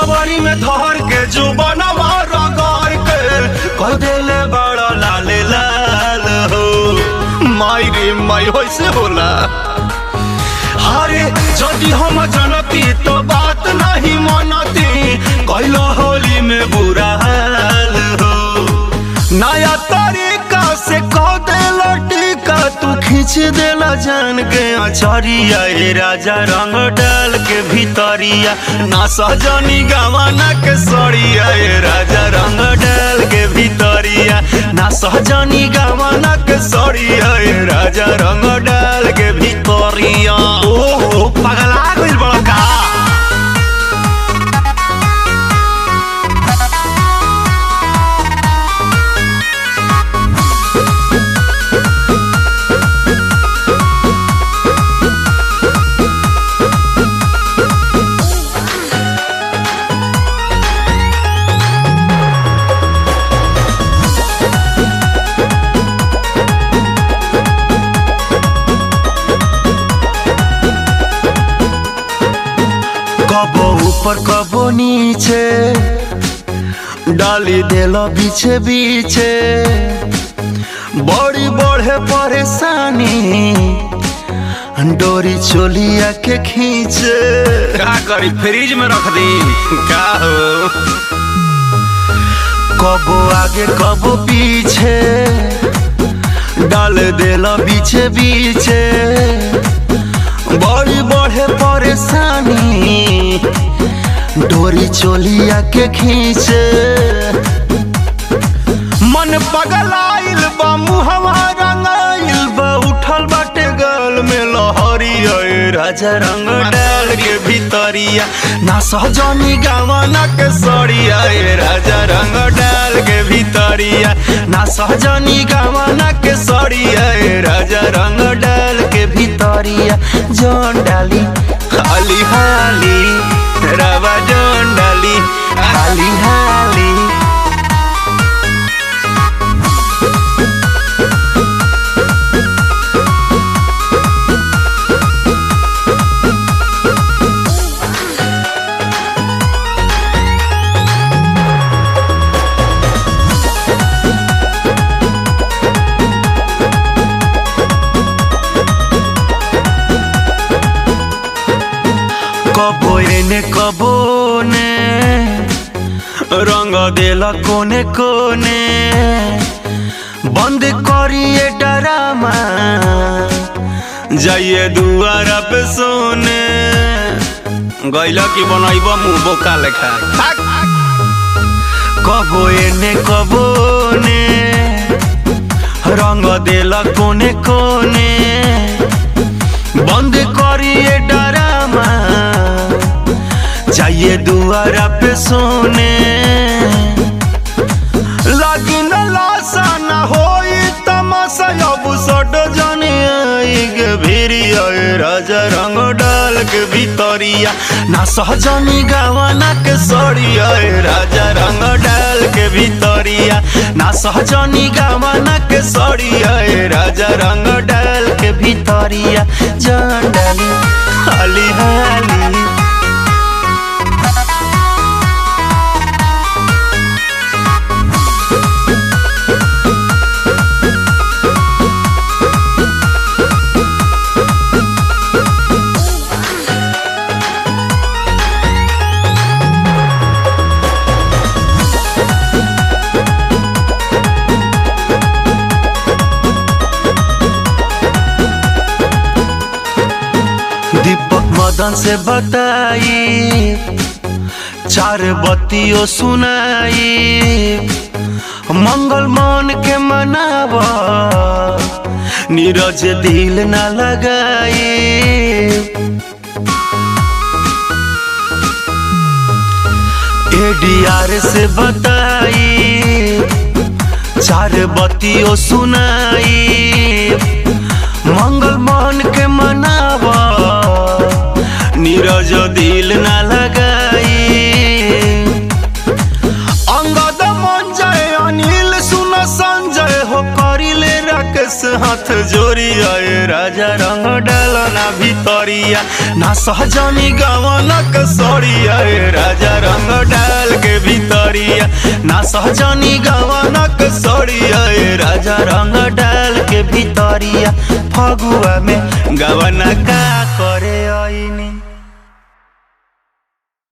जवानी में धर के जो बनवा रगड़ के कह देले बड़ा लाल लाल हो। माई रे माई होइसे होला। अरे जदि हम जनती तो बात नहीं मनती कैलो होली में बुरा हाल हो। नया तरीका से कह देला टीका तू खींच देला जान के अचरिया। ए राजा रंग डाल के भीतरिया ना सजनी गवाना के सड़िया। ए राजा रंग डाल के भीतरिया ना सजनी गवाना के सड़िया। ए राजा रंग डाल के भीतरिया। ओहो पगला गइल बड़का। कबो ऊपर कबो नीचे डाली देला बीचे बीचे बड़ी बढ़े परेशानी डोरी चोलिया के खींचे। का करी फ्रिज में रख दी का हो। कबो आगे कबो पीछे डाल देला बीचे बीचे बड़ी बढ़े परेशानी डोरी चोलिया के खींचे। मन पगलाइल बा मुहवा रंगाइल बा उठल बाटे गल में लहरिया। ए राजा रंग डाल के भीतरिया ना सहजनी गवाना के सड़िया। ए राजा रंग डाल के भीतरिया ना सहजनी गवाना के सड़िया। ए राजा रंग डाल के भीतरिया जौन डाली हाली हाली रवा जौन डाली हाली हाली। कबो एने कबो ने रंग देला कोने कोने बंद करिए डरामा जाइए दुआरा पे सोने। गैला की बनैब मुँह बोका लेखा। कबो एने कबो ने रंग देला कोने कोने बंद करिए डरामा जाइए दुआरा पे सोने। लगी न लाशा न होई तमाशा अब सट जाने आई गे भिरिया। ए राजा रंग डाल के भीतरिया ना सहजनी गवाना के सड़िया। ए राजा रंग डाल के भीतरिया ना सहजनी गवाना के सड़िया। ए राजा रंग डाल के भीतरिया जान डाली हाली हाली। दीपक मदन से बताई चार बत्तियों सुनाई मंगल मन के मनावा नीरज दिल न लगाई। एडीआर से बताई चार बत्तियों सुनाई मंगल मन के मनावा नीरज दिल न लगाई। अंगद मन जय अनिल सुन संजय हो करिले राकेश हाथ जोड़िया ए राजा रंग डालना भितरिया ना सहजनी गवनक सड़िया ए राजा रंग डाल के भितरिया ना सहजनी गवनक सड़िया ए राजा रंग डाल के भितरिया फगुआ में गवना का